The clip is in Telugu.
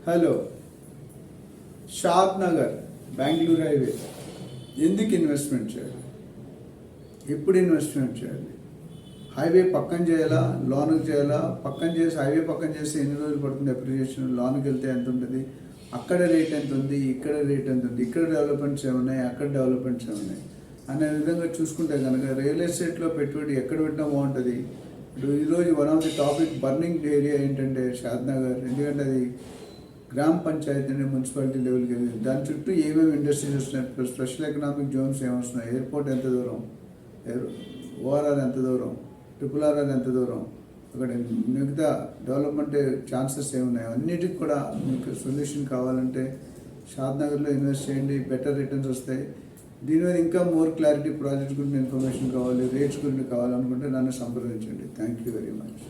హలో, షాద్ నగర్ బెంగళూరు హైవే ఎందుకు ఇన్వెస్ట్మెంట్ చేయాలి? ఎప్పుడు ఇన్వెస్ట్మెంట్ చేయాలి? హైవే పక్కన చేయాలా, లోన్కి చేయాలా? పక్కన చేసి హైవే పక్కన చేస్తే ఎన్ని రోజులు పడుతుంది అప్రిషియేషన్? లోన్కి వెళ్తే ఎంత ఉంటుంది? అక్కడ రేట్ ఎంత ఉంది, ఇక్కడ రేట్ ఎంత ఉంది, ఇక్కడ డెవలప్మెంట్స్ ఏమున్నాయి, అక్కడ డెవలప్మెంట్స్ ఏమున్నాయి అనే విధంగా చూసుకుంటే కనుక రియల్ ఎస్టేట్లో పెట్టుబడి ఎక్కడ పెట్టినా బాగుంటుంది. ఇప్పుడు ఈరోజు one of the topic burning area ఏంటంటే షాద్ నగర్. ఎందుకంటే అది గ్రామ పంచాయతీ నుండి మున్సిపాలిటీ లెవెల్కి వెళ్ళింది. దాని చుట్టూ ఏమేమి ఇండస్ట్రీస్ వస్తున్నాయి, స్పెషల్ ఎకనామిక్ జోన్స్ ఏమొస్తున్నాయి, ఎయిర్పోర్ట్ ఎంత దూరం, ఓఆర్ఆర్ ఎంత దూరం, RRR ఎంత దూరం, అక్కడ మిగతా డెవలప్మెంట్ ఛాన్సెస్ ఏమున్నాయి, అన్నిటికి కూడా మీకు సొల్యూషన్ కావాలంటే షాద్ నగర్లో ఇన్వెస్ట్ చేయండి. బెటర్ రిటర్న్స్ వస్తాయి. దీని మీద ఇంకా మోర్ క్లారిటీ, ప్రాజెక్ట్ గురించి ఇన్ఫర్మేషన్ కావాలి, రేట్స్ గురించి కావాలనుకుంటే నన్ను సంప్రదించండి. Thank you very much.